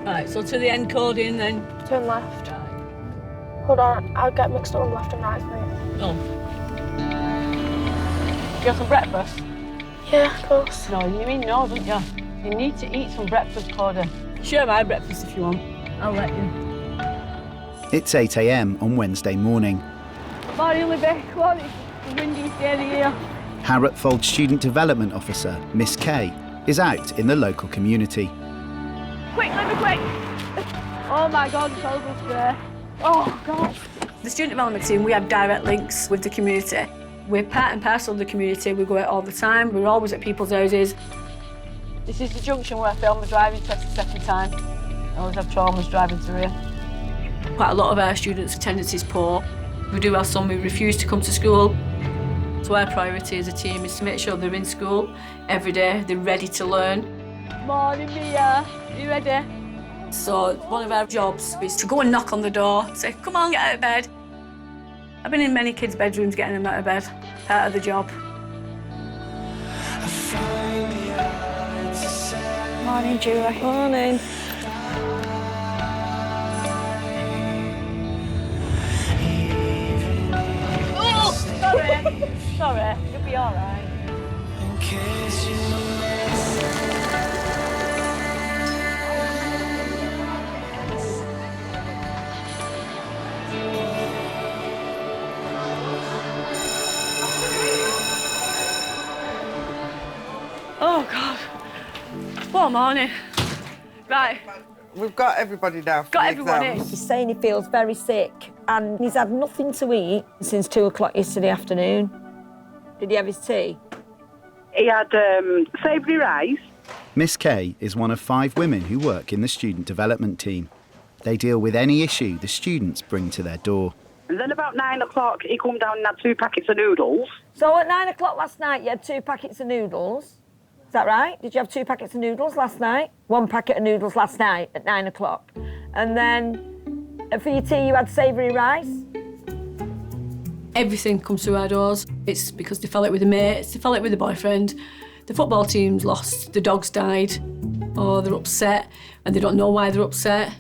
Right, so to the end, Kodie, and then... Turn left. Hold on, I'll get mixed up on left and right, mate. Oh. Do you have some breakfast? Yeah, of course. No, you mean no, don't you? You need to eat some breakfast, Kodie. Share my breakfast if you want. I'll let you. It's 8 a.m. on Wednesday morning. Morning, Libby. Come on, it's the windiest day of the year. Harrop Fold Student Development Officer, Miss Kay, is out in the local community. Quick, Libby, quick! Oh my God, it's horrible today. Oh, God. The student development team, we have direct links with the community. We're part and parcel of the community. We go out all the time. We're always at people's houses. This is the junction where I filmed the driving test the second time. I always have traumas driving through here. Quite a lot of our students' attendance is poor. We do have some who refuse to come to school. So our priority as a team is to make sure they're in school every day, they're ready to learn. Morning, Mia. Are you ready? So one of our jobs is to go and knock on the door, say, come on, get out of bed. I've been in many kids' bedrooms getting them out of bed, part of the job. Morning, Julie. Morning. Oh, sorry. Sorry, you'll be all right. Oh, God. What a morning. Right. We've got everybody now. Got everyone in. He's saying he feels very sick and he's had nothing to eat since 2 o'clock yesterday afternoon. Did he have his tea? He had savoury rice. Miss Kay is one of 5 women who work in the student development team. They deal with any issue the students bring to their door. And then about 9 o'clock, he come down and had 2 packets of noodles. So at 9 o'clock last night, you had 2 packets of noodles. Is that right? Did you have 2 packets of noodles last night? 1 packet of noodles last night at 9 o'clock. And then for your tea, you had savoury rice? Everything comes through our doors. It's because they fell out with a mate, they fell out with a boyfriend, the football team's lost, the dog's died, or they're upset and they don't know why they're upset.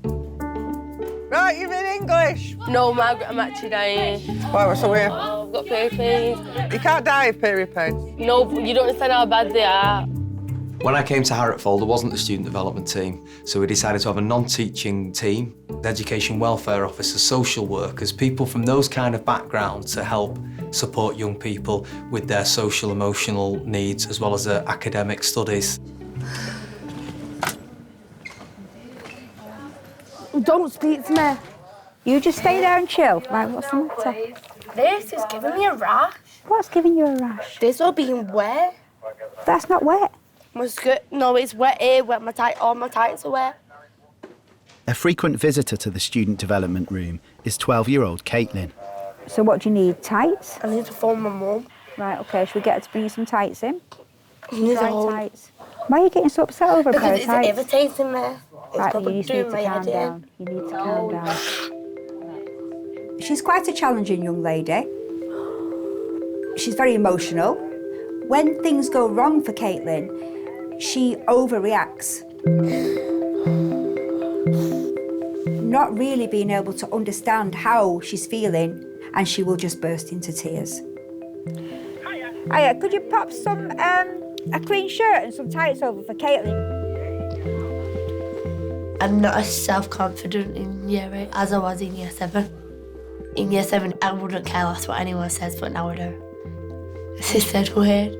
Right, you're in English. No, Margaret, I'm actually dying. Why, what's the way? I've got period pains. You can't die of period pains. No, you don't understand how bad they are. When I came to Harrop Fold, there wasn't a student development team, so we decided to have a non-teaching team, education welfare officers, social workers, people from those kind of backgrounds to help support young people with their social, emotional needs, as well as their academic studies. Don't speak to me. You just stay there and chill. Right, what's the matter? This is giving me a rash. What's giving you a rash? This all being wet. That's not wet. My skirt, no, it's wet here, wet my tight, all my tights are wet. A frequent visitor to the student development room is 12-year-old Katelyn. So what do you need? Tights? I need to phone my mum. Right, OK, should we get her to bring you some tights in? Dry tights. Why are you getting so upset over a pair of Because tights? it's irritating me. It's Right, probably you need doing to my calm head down. You need to calm down. She's quite a challenging young lady. She's very emotional. When things go wrong for Katelyn, she overreacts. Not really being able to understand how she's feeling, and she will just burst into tears. Hiya, could you pop some, a clean shirt and some tights over for Katelyn? I'm not as self-confident in year 8 as I was in year 7. In year 7, I wouldn't care less what anyone says, but now I do. This is dead weird.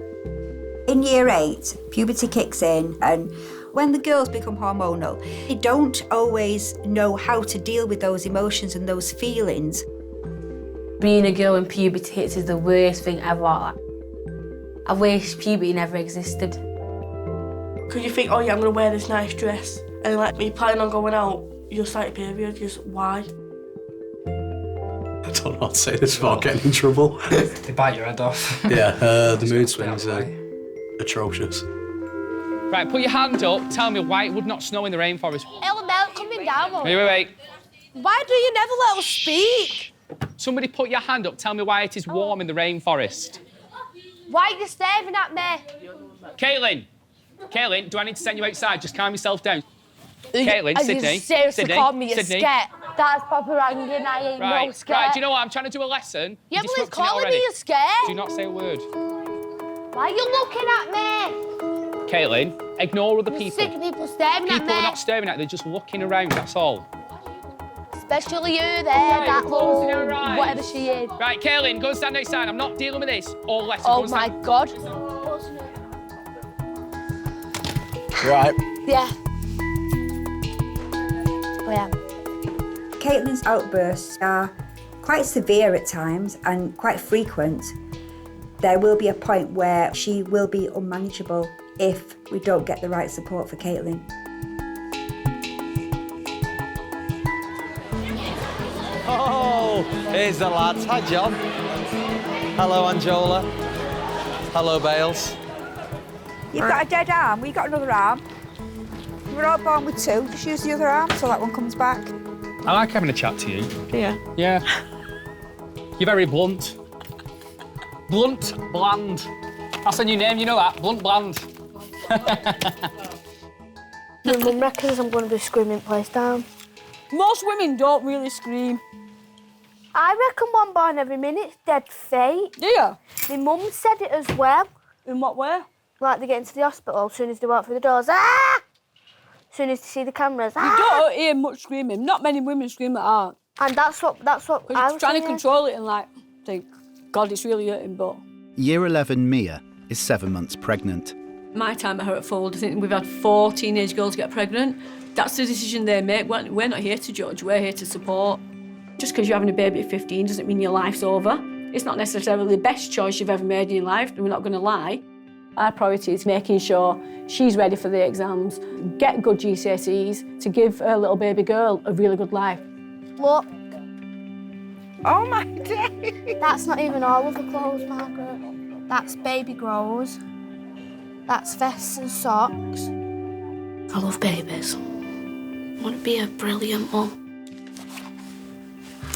In year 8, puberty kicks in, and when the girls become hormonal, they don't always know how to deal with those emotions and those feelings. Being a girl when puberty hits is the worst thing ever. I wish puberty never existed. Because you think, oh yeah, I'm going to wear this nice dress, and like me planning on going out, you'll start your period, just why? I don't know how to say this without getting in trouble. They bite your head off. Yeah, the mood swings are atrocious. Right, put your hand up, tell me why it would not snow in the rainforest. Ellen, coming down. Wait. Why do you never let us speak? Somebody put your hand up, tell me why it is warm in the rainforest. Why are you staring at me? Katelyn, do I need to send you outside? Just calm yourself down. Caitlin, Sydney. You seriously called me a Sydney. scat. That's proper angry, I ain't no scat. Right, do you know what? I'm trying to do a lesson. Yeah, but he's Disrupting it calling already. me a scat. Do not say a word. Why are you looking at me? Caitlin, ignore other people. Sick people staring at me. People are not staring at you, they're just looking around, that's all. Especially you there, that closing little her eyes. whatever she is. Right, Katelyn, go and stand outside. I'm not dealing with this all lesson. Oh my God. Right. Yeah. I am. Caitlyn's outbursts are quite severe at times and quite frequent. There will be a point where she will be unmanageable if we don't get the right support for Katelyn. Oh, here's the lads. Hi, John. Hello, Angela. Hello, Bales. You've got a dead arm, we've got another arm. You were all born with two, just use the other arm till that one comes back. I like having a chat to you. Yeah. Yeah. You're very blunt. Blunt, bland. That's a new name, you know that? Blunt, bland. My mum reckons I'm going to be screaming place down. Most women don't really scream. I reckon one born every minute's dead fate. Do you? My mum said it as well. In what way? Like they get into the hospital, as soon as they walk through the doors, ah! As soon as they see the cameras, ah! You don't hear much screaming. Not many women scream at heart. And that's what I was trying to saying. control it and like think, God, it's really hurting, but... Year 11 Mia is 7 months pregnant. My time at Harrop Fold, I think we've had 4 teenage girls get pregnant. That's the decision they make. We're not here to judge, we're here to support. Just because you're having a baby at 15 doesn't mean your life's over. It's not necessarily the best choice you've ever made in your life, and we're not going to lie. Our priority is making sure she's ready for the exams, get good GCSEs to give her little baby girl a really good life. Look. Oh my day! That's not even all of the clothes, Margaret. That's baby grows. That's vests and socks. I love babies. I want to be a brilliant mum.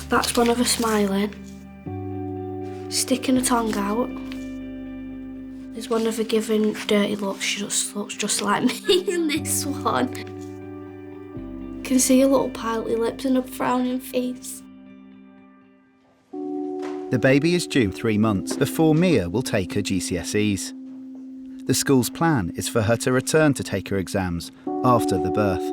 That's one of her smiling, sticking her tongue out. There's one of her giving dirty looks. She just looks just like me in this one. Can see her little pouty lips and a frowning face. The baby is due 3 months before Mia will take her GCSEs. The school's plan is for her to return to take her exams after the birth.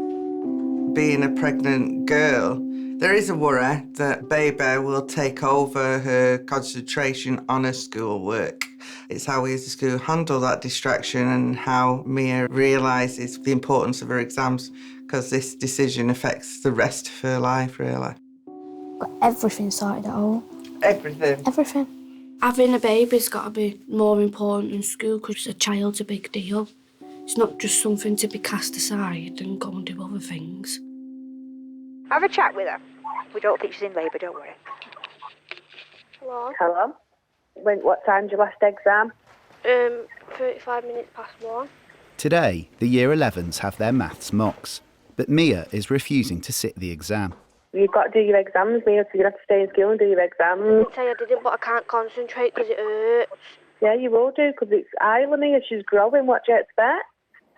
Being a pregnant girl, there is a worry that baby will take over her concentration on her schoolwork. It's how we as a school handle that distraction and how Mia realises the importance of her exams, because this decision affects the rest of her life, really. Got everything sorted at home. Everything? Everything. Having a baby's got to be more important in school because a child's a big deal. It's not just something to be cast aside and go and do other things. Have a chat with her. We don't think she's in labour, don't worry. Hello? Hello. What time's your last exam? 35 minutes past 1. Today, the Year 11s have their maths mocks, but Mia is refusing to sit the exam. You've got to do your exams, Mia, so you have to stay in school and do your exams. I didn't say I didn't, but I can't concentrate because it hurts. Yeah, you will do, because it's Isla, Mia. She's growing. What do you expect?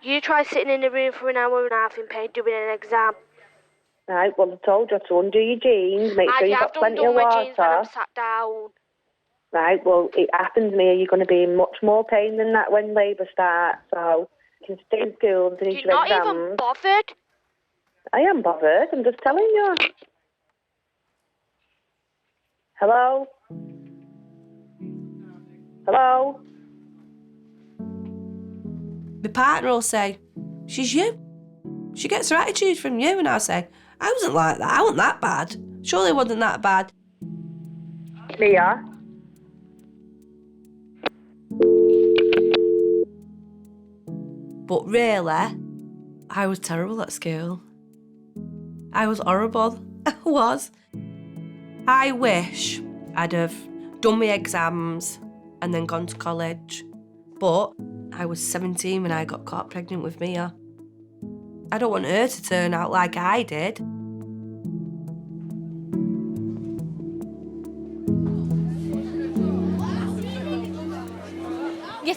You try sitting in a room for an hour and a half in pain doing an exam. Right, well, I told you to undo your jeans, make sure you've got plenty of water. I've done my jeans when I'm sat down. Right, well, it happens, Mia. You're going to be in much more pain than that when labour starts, so you can stay in school and finish your exams. You're not even bothered. I am bothered. I'm just telling you. Hello? Hello? My partner will say, she's you. She gets her attitude from you, and I'll say, I wasn't like that. I wasn't that bad. Surely it wasn't that bad. Mia? But really, I was terrible at school. I was horrible. I was. I wish I'd have done my exams and then gone to college. But I was 17 when I got caught pregnant with Mia. I don't want her to turn out like I did.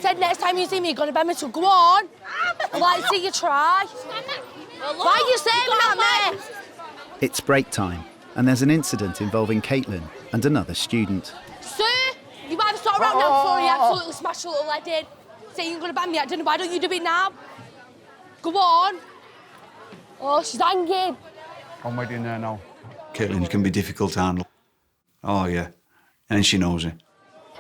said next time you see me, you're going to beg me to go on. I'd like to see you try. Why are you saying that, mate? It's break time, and there's an incident involving Katelyn and another student. Sir, you might have started around now before you absolutely smashed your little head in. Saying you're going to ban me at dinner, why don't you do it now? Go on. Oh, she's hanging. I'm waiting there now. Katelyn can be difficult to handle. Oh, yeah. And she knows it.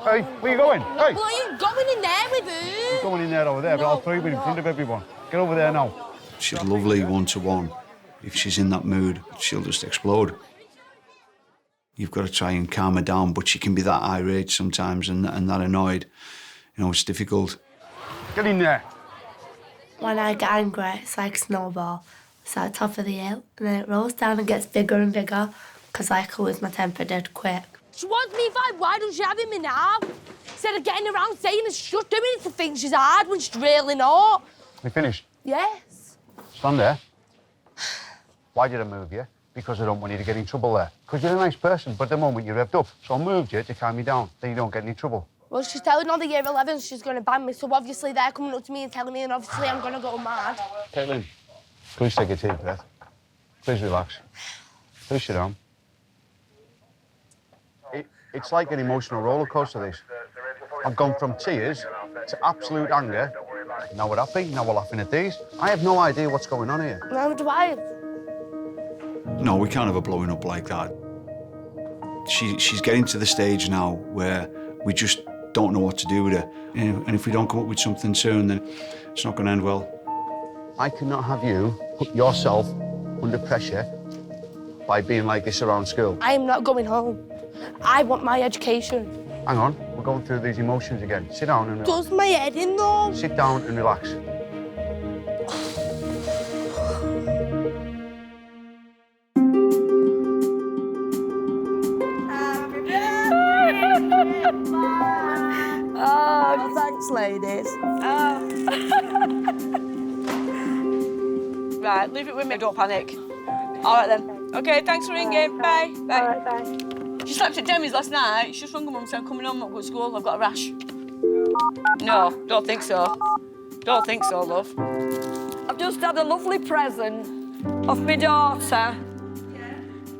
Hey, where you going? Hey! Well, are you going in there with her? You're going in there over there, but I'll throw you in front of everyone. Get over there now. She's lovely one-to-one. If she's in that mood, she'll just explode. You've got to try and calm her down, but she can be that irate sometimes and that annoyed. You know, it's difficult. Get in there. When I get angry, it's like a snowball. It's at the top of the hill, and then it rolls down and gets bigger and bigger, because I can lose my temper dead quick. She wants me vibe, why don't she have him in now? Instead of getting around saying it's just doing it to think she's hard when she's really not. You finished? Yes. Stand there. Why did I move you? Because I don't want you to get in trouble there. Because you're a nice person, but at the moment you're revved up. So I moved you to calm you down, then you don't get in trouble. Well, she's telling all the year 11s she's going to ban me, so obviously they're coming up to me and telling me, and obviously I'm going to go mad. Katelyn, please take a deep breath. Please relax. Please sit down. It's like an emotional roller coaster, this. I've gone from tears to absolute anger. Now we're happy, now we're laughing at these. I have no idea what's going on here. Neither do I. No, we can't have her blowing up like that. She's getting to the stage now where we just don't know what to do with her. And if we don't come up with something soon, then it's not going to end well. I cannot have you put yourself under pressure by being like this around school. I am not going home. I want my education. Hang on, we're going through these emotions again. Sit down and relax. Does my head in, though? Sit down and relax. Oh, thanks, ladies. Right, leave it with me, don't panic. All right then. OK, thanks for ringing. Bye. Bye. All right, bye. She slept at Demi's last night. She just rung her mum and said, I'm coming home, I'm at school, I've got a rash. No, don't think so. Don't think so, love. I've just had a lovely present off my daughter.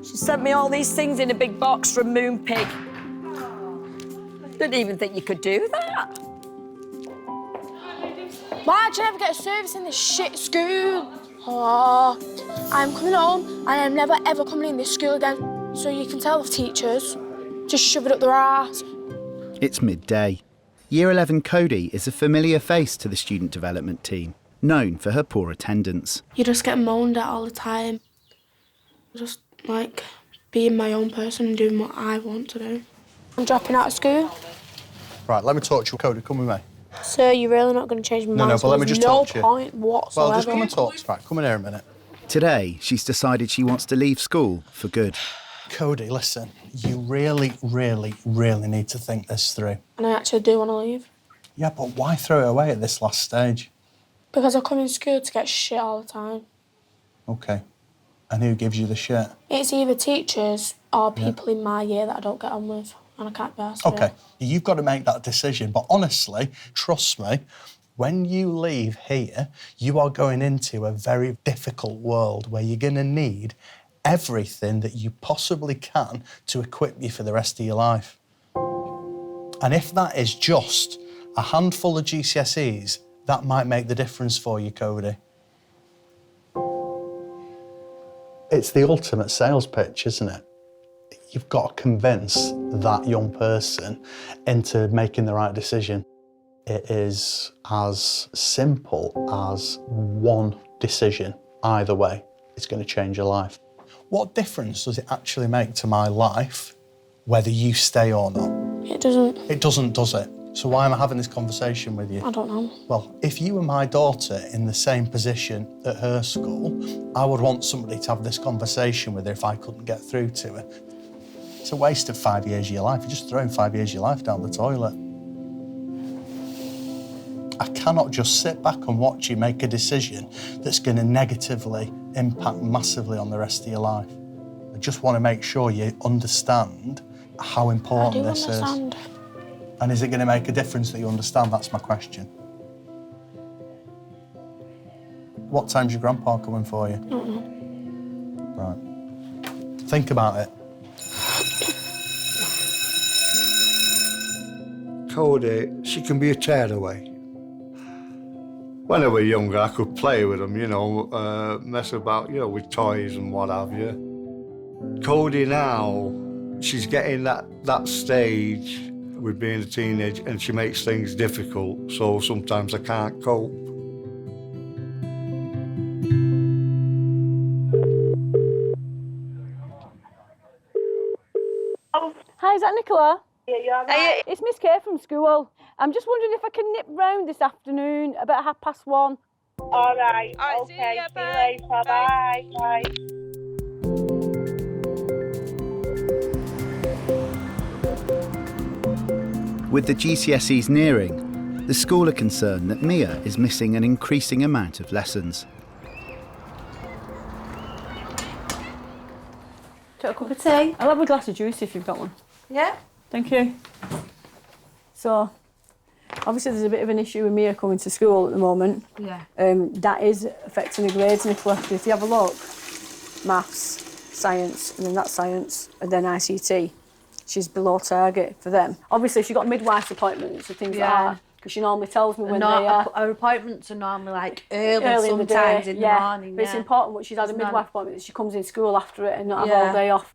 She sent me all these things in a big box from Moonpig. Didn't even think you could do that. Why'd you never get a service in this shit school? Oh, I'm coming home and I'm never ever coming in this school again. So you can tell the teachers, just shove it up their arse. It's midday. Year 11 Kodie is a familiar face to the student development team, known for her poor attendance. You just get moaned at all the time. Just, like, being my own person and doing what I want to do. I'm dropping out of school. Right, let me talk to you, Kodie. Come with me. Sir, you're really not going to change my mind. No, but let me just talk to you. No point whatsoever. Well, just come and talk. Right, come in here a minute. Today, she's decided she wants to leave school for good. Kodie, listen, you really, really, really need to think this through. And I actually do want to leave. Yeah, but why throw it away at this last stage? Because I come in school to get shit all the time. OK. And who gives you the shit? It's either teachers or people in my year that I don't get on with, and I can't be asked for OK, it. you've got to make that decision. But honestly, trust me, when you leave here, you are going into a very difficult world where you're going to need everything that you possibly can to equip you for the rest of your life. And if that is just a handful of GCSEs, that might make the difference for you, Kodie. It's the ultimate sales pitch, isn't it? You've got to convince that young person into making the right decision. It is as simple as one decision. Either way, it's going to change your life. What difference does it actually make to my life whether you stay or not? It doesn't. It doesn't, does it? So why am I having this conversation with you? I don't know. Well, if you were my daughter in the same position at her school, I would want somebody to have this conversation with her if I couldn't get through to her. It's a waste of 5 years of your life. You're just throwing 5 years of your life down the toilet. I cannot just sit back and watch you make a decision that's going to negatively impact massively on the rest of your life. I just want to make sure you understand how important this is. And is it going to make a difference that you understand? That's my question. What time's your grandpa coming for you? Right. Think about it. Kodie, she can be a tearaway. When I was younger, I could play with them, you know, mess about, you know, with toys and what have you. Kodie now, she's getting that stage with being a teenager, and she makes things difficult, so sometimes I can't cope. Hi, is that Nicola? Yeah, you're all right. It's Miss Kay from school. I'm just wondering if I can nip round this afternoon about 1:30. All right, okay, see you later, bye. Bye. With the GCSEs nearing, the school are concerned that Mia is missing an increasing amount of lessons. Take a cup of tea? I'll have a glass of juice if you've got one. Yeah. Thank you. So, obviously there's a bit of an issue with Mia coming to school at the moment. Yeah. That is affecting the grades, Nicola. If you have a look, maths, science, and then that's science, and then ICT. She's below target for them. Obviously, she got midwife appointments and things like that, because she normally tells me when they are. Our appointments are normally like early in the sometimes day, in the morning. But it's important when she's had a midwife appointment that she comes in school after it and not have all day off.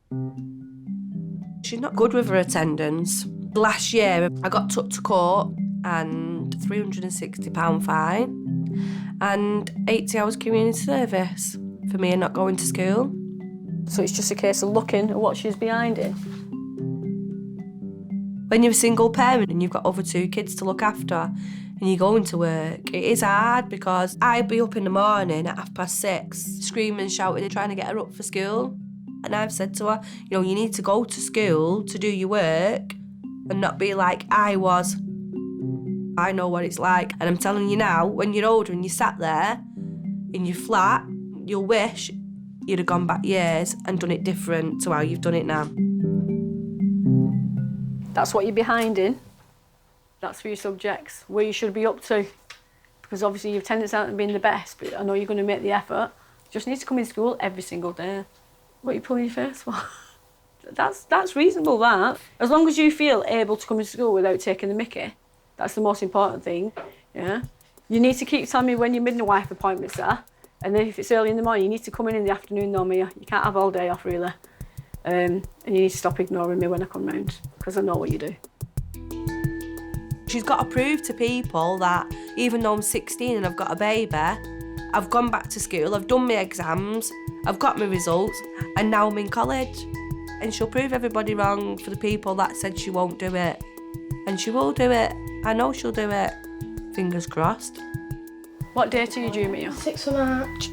She's not good with her attendance. Last year, I got took to court and £360 fine and 80 hours community service for me not going to school. So it's just a case of looking at what she's behind in. When you're a single parent and you've got other 2 kids to look after and you're going to work, it is hard because I'd be up in the morning at 6:30 screaming and shouting and trying to get her up for school. And I've said to her, you know, you need to go to school to do your work and not be like I was. I know what it's like. And I'm telling you now, when you're older and you sat there in your flat, you'll wish you'd have gone back years and done it different to how you've done it now. That's what you're behind in. That's for your subjects, where you should be up to. Because obviously your attendance hasn't been the best, but I know you're going to make the effort. You just need to come in school every single day. What are you pulling your face for? That's reasonable, that. As long as you feel able to come to school without taking the mickey, that's the most important thing, yeah? You need to keep telling me when your midwife appointments are, and then if it's early in the morning, you need to come in the afternoon, though, Mia. You can't have all day off, really. And you need to stop ignoring me when I come round, because I know what you do. She's got to prove to people that even though I'm 16 and I've got a baby, I've gone back to school, I've done my exams, I've got my results, and now I'm in college. And she'll prove everybody wrong for the people that said she won't do it. And she will do it. I know she'll do it. Fingers crossed. What date are you due, Mia? 6th of March.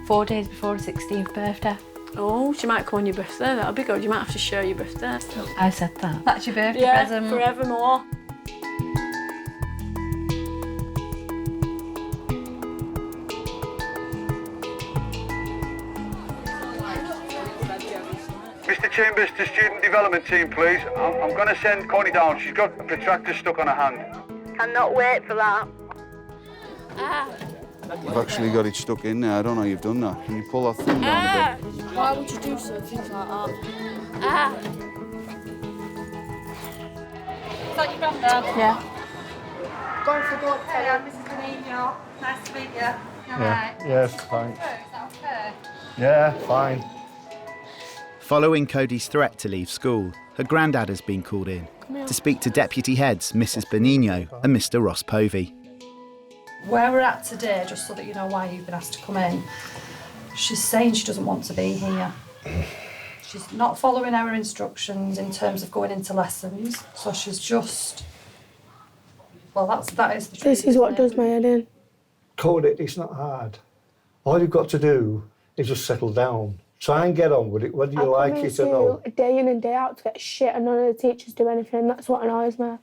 4 days before her 16th birthday. Oh, she might come on your birthday. That'll be good. You might have to share your birthday. I said that. That's your birthday yeah, present. Forevermore. Mr. Chambers to student development team, please. I'm going to send Connie down. She's got a protractor stuck on her hand. Cannot wait for that. You've actually got it stuck in there. I don't know you've done that. Can you pull that thing down a bit? Why would you do something like that? Is that your granddad? Yeah. Going for good. Hey, I'm Mrs. Benigno. Nice to meet you. You alright? Yes, thanks. Is that okay? Yeah, fine. Following Kodie's threat to leave school, her granddad has been called in to speak to deputy heads Mrs. Benigno and Mr. Ross Povey. Where we're at today, just so that you know why you've been asked to come in, she's saying she doesn't want to be here. She's not following our instructions in terms of going into lessons, so she's just... Well, that is the truth. This is what does my head in. Kodie, it's not hard. All you've got to do is just settle down. Try and get on with it, whether you like it or not. Day in and day out to get shit, and none of the teachers do anything. That's what annoys me.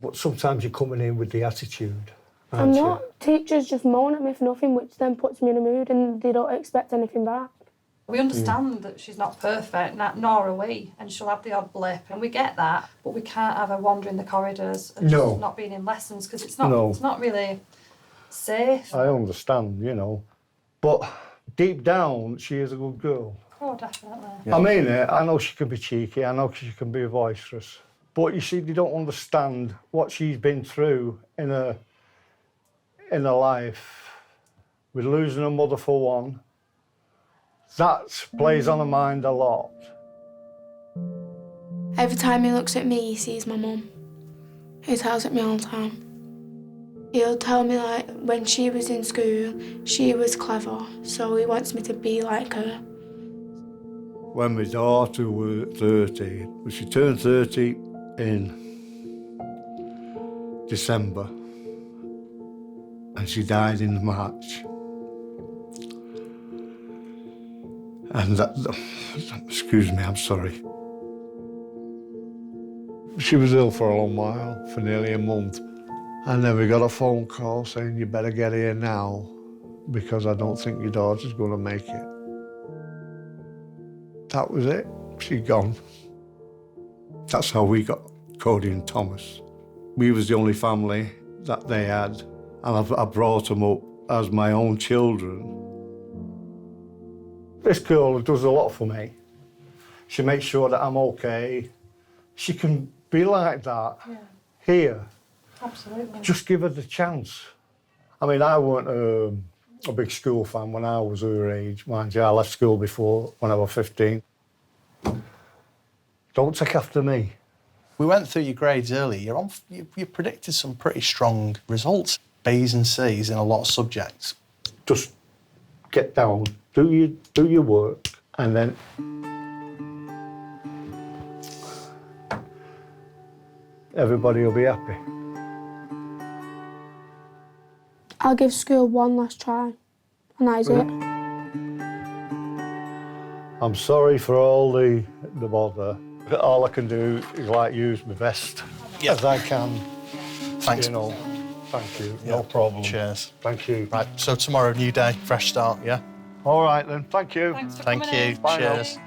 But sometimes you're coming in with the attitude, I'm aren't you? not. Teachers just moan at me for nothing, which then puts me in a mood, and they don't expect anything back. We understand that she's not perfect, nor are we, and she'll have the odd blip, and we get that, but we can't have her wandering the corridors and just not being in lessons, because it's not really safe. I understand, you know, but deep down, she is a good girl. Oh, definitely. I mean it. I know she can be cheeky. I know she can be boisterous. But you see, they don't understand what she's been through in her life. With losing her mother for one, that plays on her mind a lot. Every time he looks at me, he sees my mum. He tells it me all the time. He'll tell me, like, when she was in school, she was clever, so he wants me to be like her. When my daughter was 13, she turned 30 in December, and she died in March. And excuse me, I'm sorry. She was ill for a long while, for nearly a month. And then we got a phone call saying, you better get here now, because I don't think your daughter's going to make it. That was it. She'd gone. That's how we got Kodie and Thomas. We was the only family that they had, and I brought them up as my own children. This girl does a lot for me. She makes sure that I'm okay. She can be like that here. Absolutely. Just give her the chance. I mean, I weren't a big school fan when I was her age. Mind you, I left school before when I was 15. Don't take after me. We went through your grades earlier. You predicted some pretty strong results. B's and C's in a lot of subjects. Just get down, do your work, and then everybody will be happy. I'll give school one last try, and that is it. I'm sorry for all the bother. All I can do is use my best as I can. Thanks. You know, thank you. No problem. Cheers. Thank you. Right, so tomorrow, new day, fresh start, yeah? All right then, thank you. Thanks for Thank coming you. in. Bye now. Cheers.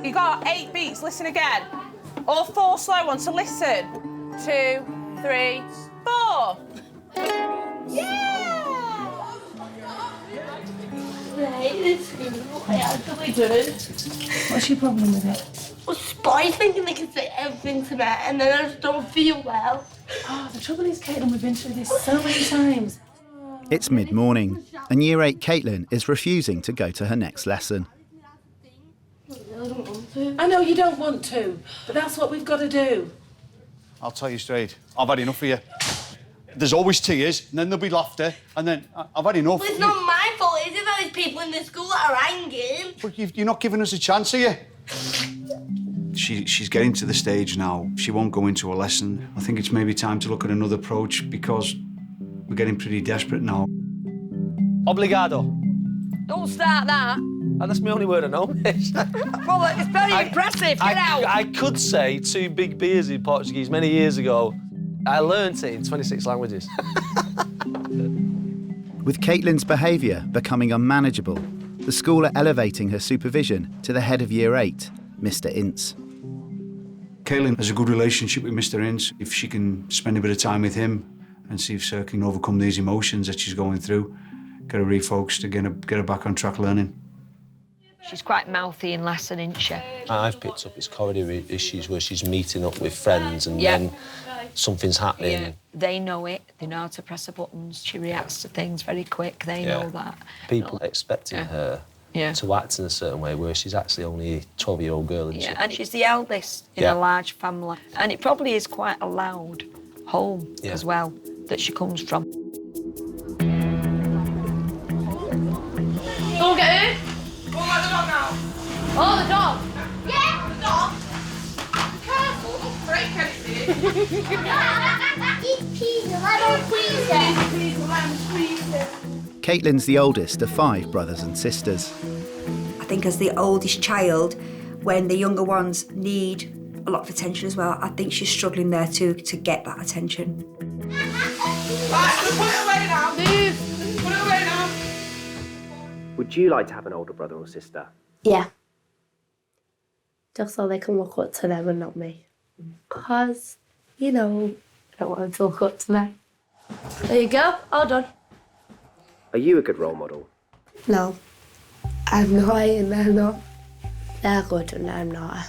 You got 8 beats, listen again. Or 4 slow ones, so listen. 2, 3, 4. Yeah! I actually didn't. What's your problem with it? Well, spies thinking they can say everything to me, and then I just don't feel well. Oh, the trouble is, Katelyn, we've been through this so many times. It's mid-morning, and Year 8 Katelyn is refusing to go to her next lesson. I know you don't want to, but that's what we've got to do. I'll tell you straight, I've had enough of you. There's always tears, and then there'll be laughter, and then I've had enough. Well, it's not my fault, is it, that there's people in the school that are angry? But you're not giving us a chance, are you? She's getting to the stage now. She won't go into a lesson. I think it's maybe time to look at another approach because we're getting pretty desperate now. Obrigado. Don't start that. And that's my only word I know, miss. Well, it's very impressive. Get out. I could say 2 big beers in Portuguese many years ago. I learnt it in 26 languages. With Katelyn's behaviour becoming unmanageable, the school are elevating her supervision to the head of Year 8, Mr. Ince. Katelyn has a good relationship with Mr. Ince. If she can spend a bit of time with him and see if she can overcome these emotions that she's going through, get her refocused again, get her back on track learning. She's quite mouthy in lesson, isn't she? I've picked up it's corridor issues where she's meeting up with friends and then something's happening. Yeah. They know it. They know how to press the buttons. She reacts to things very quick. They know that. People expecting her to act in a certain way where she's actually only a 12-year-old girl, isn't she? And she's the eldest in a large family. And it probably is quite a loud home as well that she comes from. Go get in. Go let the dog now. Oh, the dog. Yeah, the dog. Be careful, don't break anything. Eat pizza, let him squeeze it. Pizza, let him squeeze it. Katelyn's the oldest of 5 brothers and sisters. I think as the oldest child, when the younger ones need a lot of attention as well, I think she's struggling there too to get that attention. Right, put it away now. Move. Would you like to have an older brother or sister? Yeah. Just so they can look up to them and not me. Because, you know, I don't want them to look up to me. There you go, all done. Are you a good role model? No. I'm not and they're not. They're good and I'm not.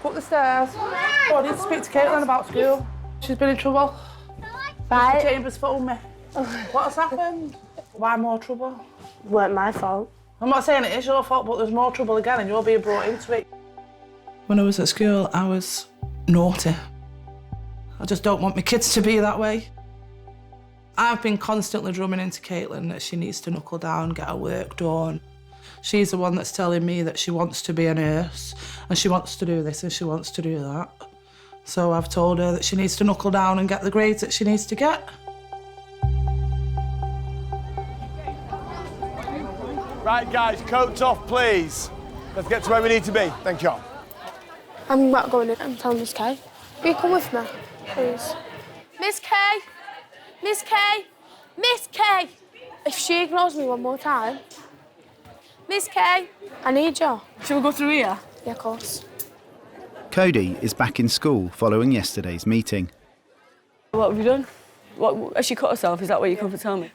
Up the stairs. Oh, I need to speak to Katelyn about school. She's been in trouble. Right. Mr. Chambers phoned me. What has happened? Why more trouble? Weren't my fault. I'm not saying it is your fault, but there's more trouble again and you're being brought into it. When I was at school, I was naughty. I just don't want my kids to be that way. I've been constantly drumming into Katelyn that she needs to knuckle down, get her work done. She's the one that's telling me that she wants to be a nurse and she wants to do this and she wants to do that. So I've told her that she needs to knuckle down and get the grades that she needs to get. Right, guys, coats off, please. Let's get to where we need to be. Thank you. I'm not going in and tell Miss Kay. Will you come with me, please? Miss Kay! Miss Kay! Miss Kay! If she ignores me one more time, Miss Kay, I need you. Shall we go through here? Yeah, of course. Kodie is back in school following yesterday's meeting. What have you done? What, has she cut herself? Is that what you come to tell me?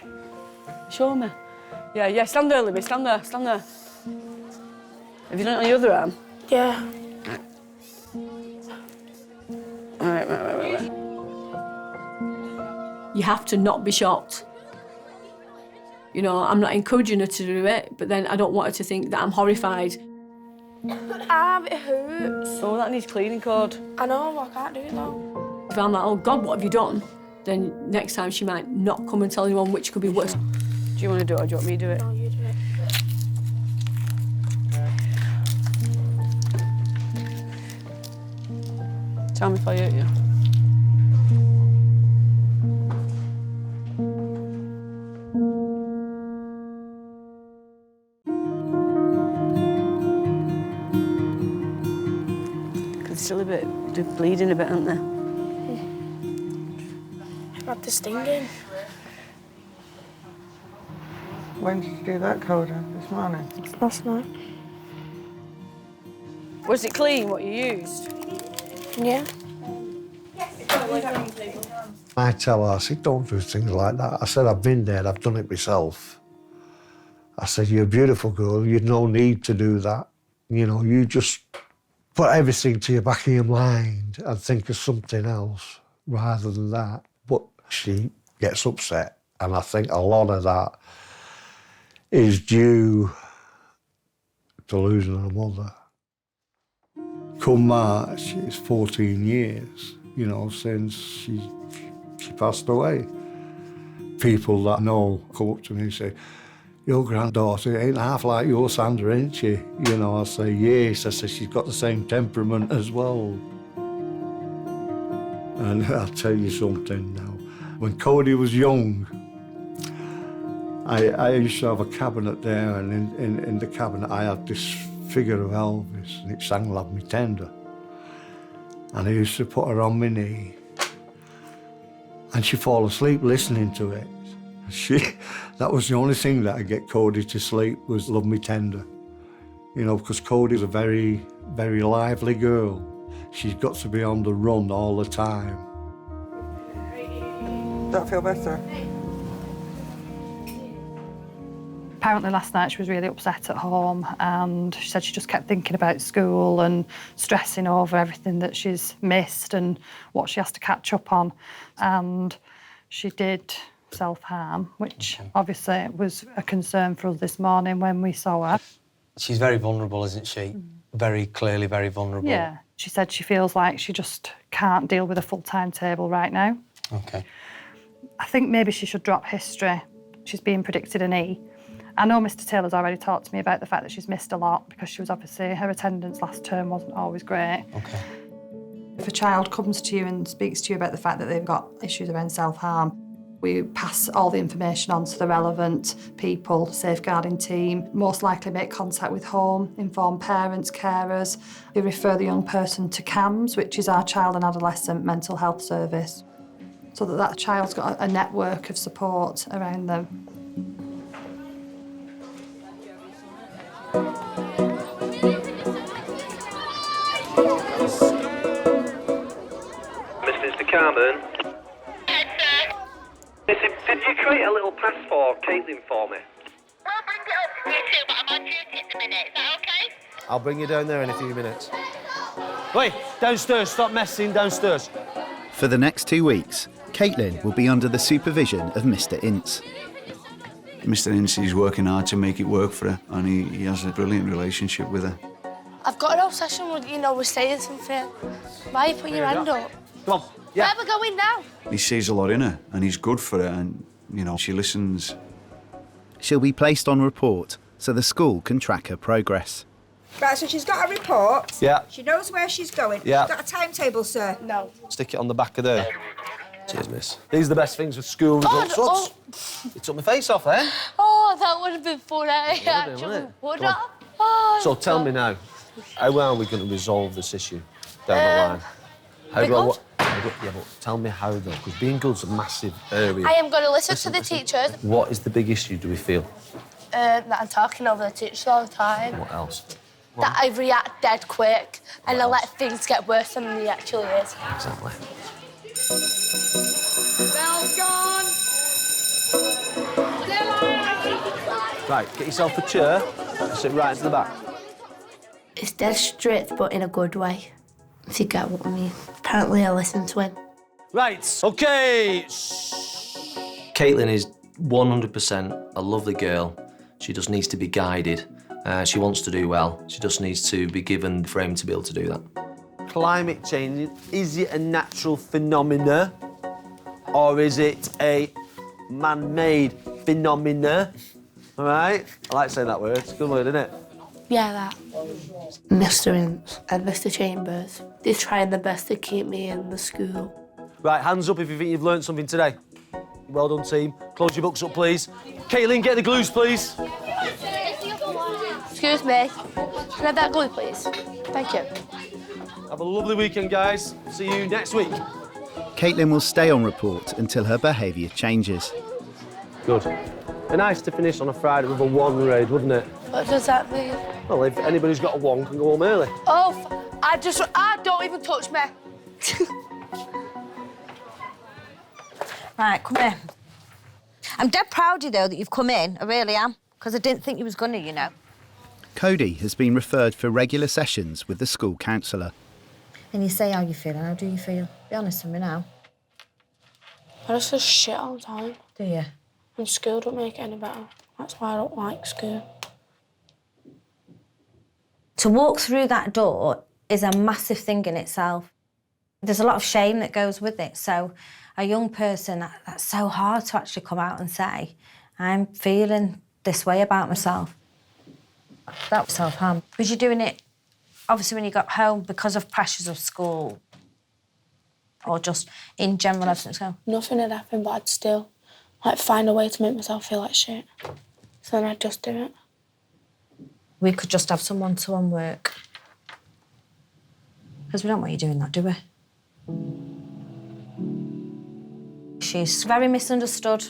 Show me. Yeah, stand there, Libby, stand there. Have you done it on your other arm? Yeah. Right. You have to not be shocked. You know, I'm not encouraging her to do it, but then I don't want her to think that I'm horrified. It hurts. Oh, that needs cleaning code. I know, I can't do it now. If I'm like, oh God, what have you done? Then next time she might not come and tell anyone, which could be worse. Do you want to do it or do you want me to do it? No, you do it. Tell me if I hurt you. Still a bit, they're bleeding a bit, aren't they? I've had the stinging. When did you do that, Kodie? This morning? Last night. Was it clean, what you used? Yeah. I tell her, I said, don't do things like that. I said, I've been there, I've done it myself. I said, you're a beautiful girl, you'd no need to do that. You know, you just put everything to your back of your mind and think of something else rather than that. But she gets upset, and I think a lot of that is due to losing her mother. Come March, it's 14 years, you know, since she passed away. People that know come up to me and say, your granddaughter ain't half like your Sandra, ain't she? You know, I say, yes. I say, she's got the same temperament as well. And I'll tell you something now. When Kodie was young, I used to have a cabinet there, and in the cabinet I had this figure of Elvis, and it sang Love Me Tender. And I used to put her on my knee, and she'd fall asleep listening to it. That was the only thing that would get Kodie to sleep, was Love Me Tender. You know, because Kodie's a very, very lively girl. She's got to be on the run all the time. Does that feel better? Apparently last night she was really upset at home, and she said she just kept thinking about school and stressing over everything that she's missed and what she has to catch up on. And she did self-harm, which obviously was a concern for us this morning when we saw her. She's very vulnerable, isn't she? Very clearly very vulnerable. Yeah. She said she feels like she just can't deal with a full timetable right now. OK. I think maybe she should drop history. She's being predicted an E. I know Mr. Taylor's already talked to me about the fact that she's missed a lot because she was obviously, her attendance last term wasn't always great. OK. If a child comes to you and speaks to you about the fact that they've got issues around self-harm, we pass all the information on to the relevant people, safeguarding team, most likely make contact with home, inform parents, carers. We refer the young person to CAMS, which is our child and adolescent mental health service, so that child's got a network of support around them. Carmen. Listen, did you create a little pass for Katelyn for me? I'll bring you down there in a few minutes. Wait, downstairs, stop messing downstairs. For the next 2 weeks, Katelyn will be under the supervision of Mr. Ince. Mr. Ince is working hard to make it work for her, and he has a brilliant relationship with her. I've got an obsession with, with saying something. Why are you putting your hand up? Come on, yeah. Where are we going now? He sees a lot in her, and he's good for her, and, she listens. She'll be placed on report so the school can track her progress. Right, so she's got a report. Yeah. She knows where she's going. Yeah. She's got a timetable, sir. No. Stick it on the back of there. Cheers, miss. These are the best things with school results. Oops. You took my face off, eh? Oh, that would have been funny. Wouldn't it? Come on. So tell me now, how are we going to resolve this issue down the line? How do I... Yeah, but tell me how, though, because being good's a massive area. I am going to listen to the teachers. What is the big issue, do we feel? That I'm talking over the teachers all the time. What else? That I react dead quick and I let things get worse than they actually is. Exactly. Bell's gone. Right, get yourself a chair and sit right into the back. It's dead strict, but in a good way, if you get what I mean. Apparently I listen to him. Right, OK. Katelyn is 100% a lovely girl. She just needs to be guided. She wants to do well. She just needs to be given the frame to be able to do that. Climate change, is it a natural phenomena or is it a man-made phenomena? All right? I like saying that word. It's a good word, isn't it? Yeah, that. Mr. Ince and Mr. Chambers, they're trying their best to keep me in the school. Right, hands up if you think you've learnt something today. Well done, team. Close your books up, please. Katelyn, get the glues, please. Excuse me. Can I have that glue, please? Thank you. Have a lovely weekend, guys. See you next week. Katelyn will stay on report until her behaviour changes. Good. Be nice to finish on a Friday with a 1 raid, wouldn't it? What does that mean? Well, if anybody's got a 1 can go home early. Oh, don't even touch me. Right, come here. I'm dead proud of you, though, that you've come in. I really am, because I didn't think you was going to, Kodie has been referred for regular sessions with the school counsellor. And you say how you feel, and how do you feel? Be honest with me now. I just feel shit all the time. Do you? And school don't make it any better. That's why I don't like school. To walk through that door is a massive thing in itself. There's a lot of shame that goes with it. So a young person, that's so hard to actually come out and say, I'm feeling this way about myself. That was self-harm. Was you doing it, obviously, when you got home because of pressures of school? Or just in general, everything's going? Nothing had happened, but I'd still, find a way to make myself feel like shit. So then I'd just do it. We could just have some one-to-one work. Because we don't want you doing that, do we? She's very misunderstood.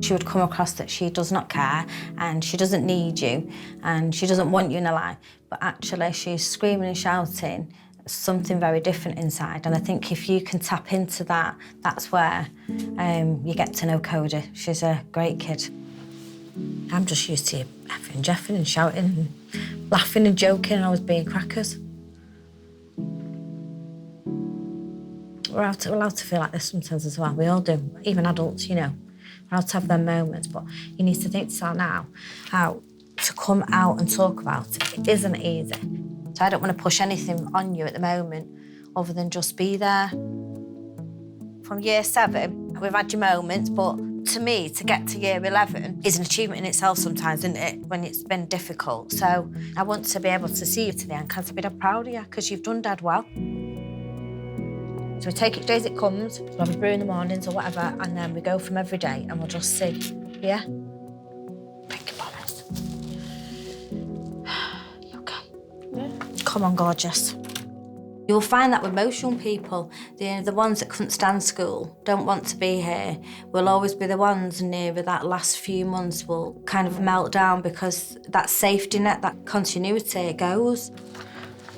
She would come across that she does not care and she doesn't need you and she doesn't want you in her life. But actually, she's screaming and shouting something very different inside. And I think if you can tap into that, that's where you get to know Kodie. She's a great kid. I'm just used to effing and jeffing and shouting and laughing and joking and always being crackers. We're allowed to feel like this sometimes as well. We all do, even adults, We're allowed to have their moments, but you need to think to yourself now how to come out and talk about it. It isn't easy. So I don't want to push anything on you at the moment other than just be there. From year 7, we've had your moments, but to me, to get to year 11 is an achievement in itself sometimes, isn't it, when it's been difficult. So I want to be able to see you to the end because I'll be dead proud of you because you've done dead well. So we take it days it comes, we'll have a brew in the mornings or whatever, and then we go from every day and we'll just see, yeah? Make a promise. You okay? Yeah. Come on, gorgeous. You'll find that with most young people, the ones that couldn't stand school, don't want to be here, will always be the ones near that last few months will kind of melt down because that safety net, that continuity, it goes.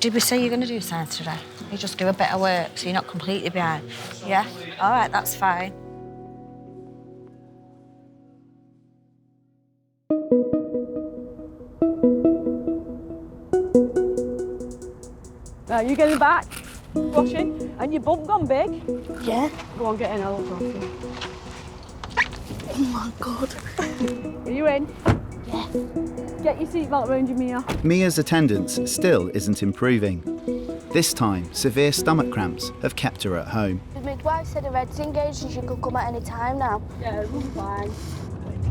Did we say you're going to do science today? You just do a bit of work so you're not completely behind. Yeah? All right, that's fine. Now, you getting back, washing, and your bump gone big? Yeah. Go on, get in, I'll look after you. Oh my God. Are you in? Yeah. Get your seatbelt around you, Mia. Mia's attendance still isn't improving. This time, severe stomach cramps have kept her at home. The midwife said the red's engaged and she could come at any time now. Yeah, we're fine.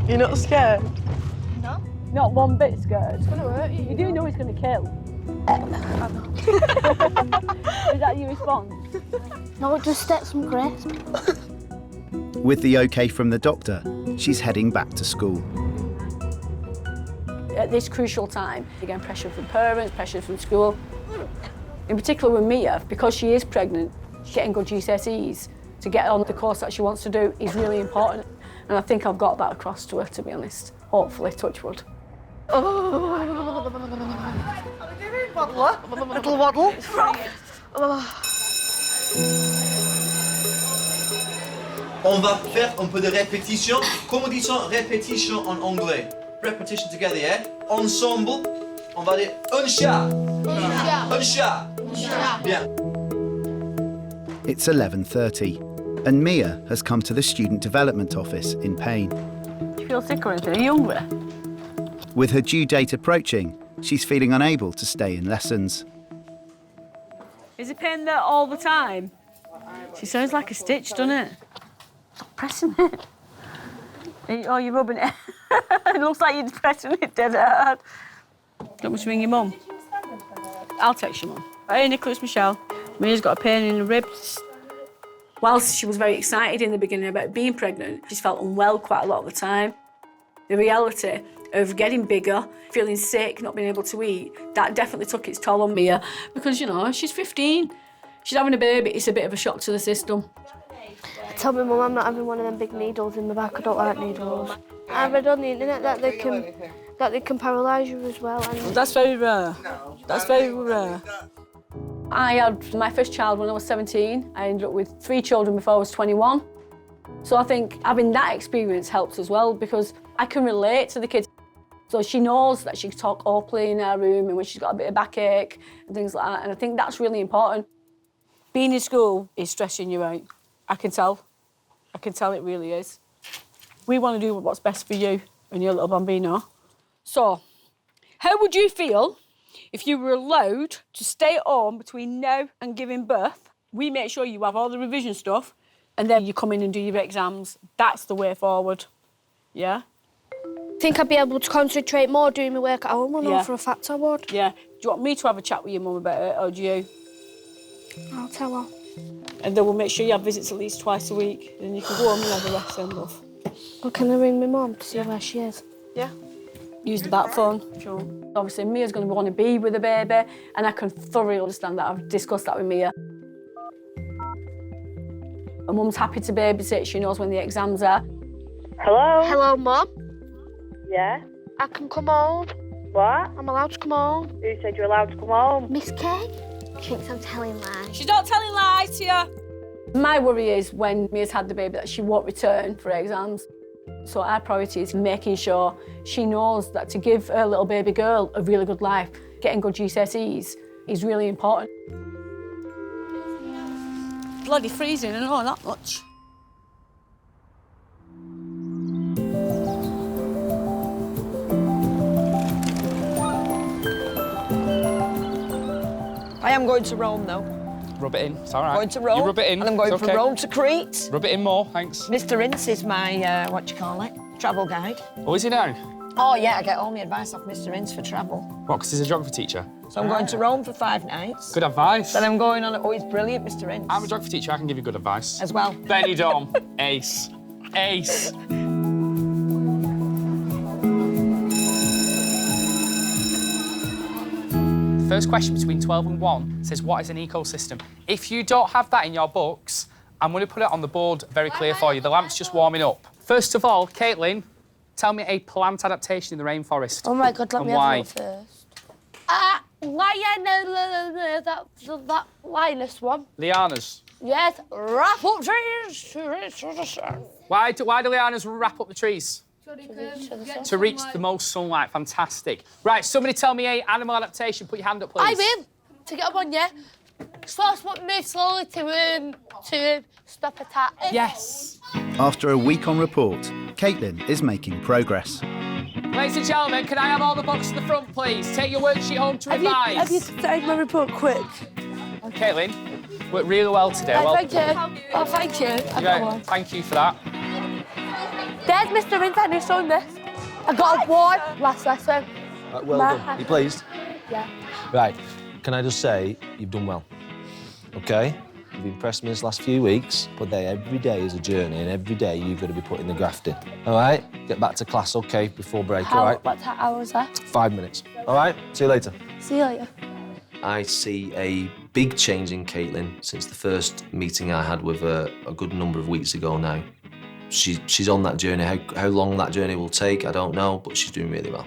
You're not scared? No. Not one bit scared. It's gonna hurt you. You do know it's going to kill. Is that your response? No, just get some crisp. With the OK from the doctor, she's heading back to school. At this crucial time, again, pressure from parents, pressure from school. In particular with Mia, because she is pregnant, getting good GCSEs to get on the course that she wants to do is really important. And I think I've got that across to her, to be honest. Hopefully, touch wood. Little waddle. On va faire un peu de répétition. Comment dit ça? Répétition en anglais. Repetition together, yeah? Ensemble. On va dire un chat. Un chat. Bien. It's 11:30, and Mia has come to the Student Development Office in pain. Do you feel sick or anything? Are you hungry? With her due date approaching, she's feeling unable to stay in lessons. Is it pain there all the time? She sounds like a stitch, doesn't it? Stop pressing it. Oh, you're rubbing it. It looks like you're pressing it dead hard. Do you want me to ring your mum? I'll text your mum. Hey, Nicola, it's Michelle. Mia's got a pain in the ribs. Whilst she was very excited in the beginning about being pregnant, she's felt unwell quite a lot of the time. The reality of getting bigger, feeling sick, not being able to eat, that definitely took its toll on Mia because, you know, she's 15. She's having a baby, it's a bit of a shock to the system. I told my mum I'm not having one of them big needles in my back. I don't like needles. I read on the internet that they can paralyse you as well. And That's very rare. That's very rare. I had my first child when I was 17. I ended up with 3 children before I was 21. So I think having that experience helps as well because I can relate to the kids. So she knows that she can talk openly in her room and when she's got a bit of backache and things like that. And I think that's really important. Being in school is stressing you out. I can tell. I can tell it really is. We want to do what's best for you and your little bambino. So, how would you feel if you were allowed to stay at home between now and giving birth? We make sure you have all the revision stuff and then you come in and do your exams. That's the way forward. Yeah? think I'd be able to concentrate more doing my work at home. I know for a fact I would. Yeah. Do you want me to have a chat with your mum about it, or do you? I'll tell her. And then we'll make sure you have visits at least twice a week. Then you can go home and have a rest then, love. Well, can I ring my mum to see where she is? Yeah. Use the back phone. Sure. Obviously, Mia's going to want to be with the baby, and I can thoroughly understand that. I've discussed that with Mia. Her mum's happy to babysit. She knows when the exams are. Hello? Hello, Mum. Yeah? I can come home. What? I'm allowed to come home. Who said you're allowed to come home? Miss Kay? She thinks I'm telling lies. She's not telling lies to you. My worry is when Mia's had the baby that she won't return for exams. So our priority is making sure she knows that to give her little baby girl a really good life, getting good GCSEs is really important. Bloody freezing, I know that much. I am going to Rome, though. Rub it in, it's all right. Going to Rome. You rub it in. And I'm going it's from okay. Rome to Crete. Rub it in more, thanks. Mr. Ince is my, what do you call it? Travel guide. Oh, is he now? Oh, yeah, I get all my advice off Mr. Ince for travel. What, because he's a geography teacher? So I'm going to Rome for 5 nights. Good advice. Then I'm going on, oh, he's brilliant, Mr. Ince. I'm a geography teacher, I can give you good advice. As well. Benny Dom, ace. Ace. First question between 12 and 1 says, what is an ecosystem? If you don't have that in your books, I'm going to put it on the board very clear for you. The lamp's just warming up. First of all, Katelyn, tell me a plant adaptation in the rainforest. Oh my God, let and me why. have a look first. lion, that lioness one. Lianas. Yes, wrap up trees. Why do lianas wrap up the trees? To reach the most sunlight. Fantastic. Right, somebody tell me a animal adaptation. Put your hand up, please. I will. To get up on you. First one, move slowly to stop attack. Yes. After a week on report, Katelyn is making progress. Ladies and gentlemen, can I have all the books at the front, please? Take your worksheet home to revise. Have you started my report quick? Katelyn, worked really well today. Thank you. Oh, thank you. Thank you for that. There's Mr. Vincent who's shown this. I got a board last lesson. Well done. Are you pleased? Yeah. Right. Can I just say, you've done well. OK? You've impressed me this last few weeks, but every day is a journey, and every day you've got to be putting the graft in. All right? Get back to class, OK, before break, all right? What hour was that? 5 minutes. All right? See you later. See you later. I see a big change in Katelyn since the first meeting I had with her a good number of weeks ago now. She's on that journey. How long that journey will take, I don't know, but she's doing really well.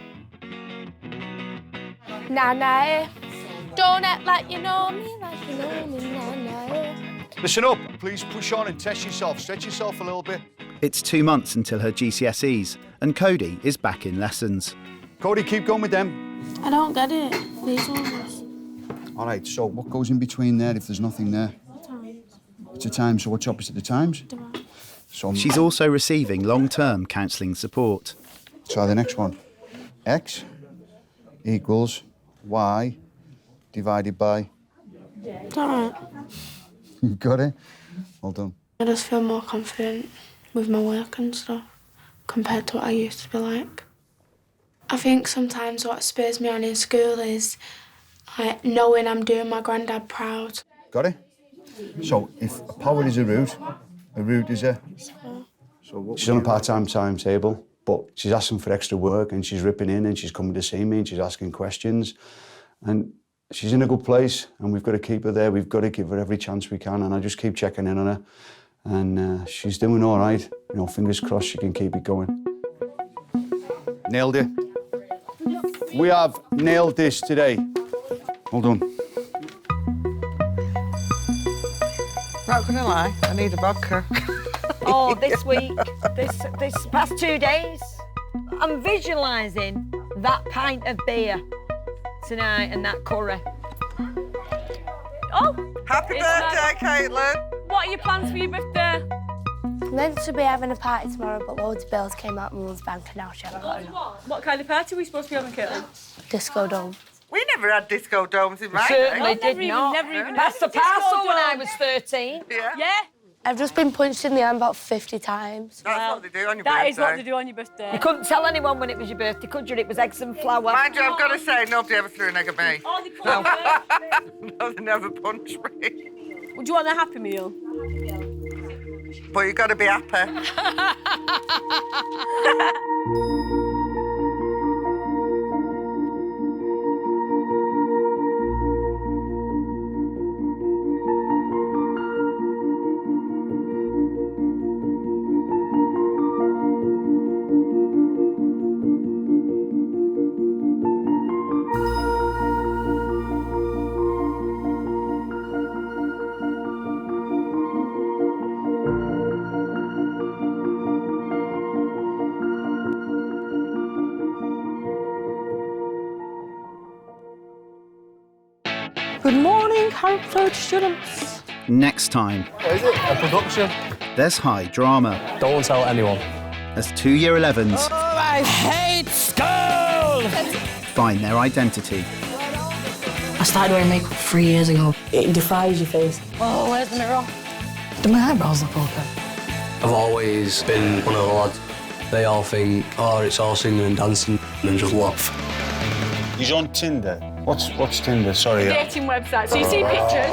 Nana, don't act like you know me, like you know me, Nana. Listen up, please push on and test yourself. Stretch yourself a little bit. It's 2 months until her GCSEs, and Kodie is back in lessons. Kodie, keep going with them. I don't get it. These ones. All right, so what goes in between there if there's nothing there? It's a time, so what's opposite the times? So She's also receiving long-term counselling support. Try the next one. X equals Y divided by... Alright. You've got it? Well done. I just feel more confident with my work and stuff compared to what I used to be like. I think sometimes what spurs me on in school is like knowing I'm doing my granddad proud. Got it? So if a power is a root is a... So she's on a part-time timetable, but she's asking for extra work and she's ripping in and she's coming to see me and she's asking questions. And she's in a good place and we've got to keep her there. We've got to give her every chance we can, and I just keep checking in on her. And she's doing all right. You know, fingers crossed she can keep it going. Nailed it. We have nailed this today. Well done. Not gonna lie, I need a vodka. Oh, this week, this past 2 days, I'm visualising that pint of beer tonight and that curry. Oh! Happy birthday, Katelyn. What are your plans for your birthday? I'm meant to be having a party tomorrow, but loads of bills came out of Mum's bank and now she hasn't got enough. What kind of party are we supposed to be having, Katelyn? Disco dome. We never had disco domes in my Certainly day. did not. Never even That's the had a disco parcel when I dome. was 13. Yeah? I've just been punched in the hand about 50 times. That's what they do on your birthday. That is what they do on your birthday. You couldn't tell anyone when it was your birthday, could you? It was eggs and flour. Mind you, I've got to say, nobody ever threw an egg at me. Oh, they put No, they never punched me. Would you want a Happy Meal? But you've got to be happy. Good morning, Harrop Fold students. Next time, What is it? A production? there's high drama Don't tell anyone. as 2 Year 11s I hate school! find their identity. I started wearing makeup 3 years ago. It defies your face. Oh, where's the mirror? Do my eyebrows look okay? I've always been one of the lads. They all think, oh, it's all singing and dancing, and just laugh. He's on Tinder. What's Tinder? Sorry. Dating website. So you see pictures,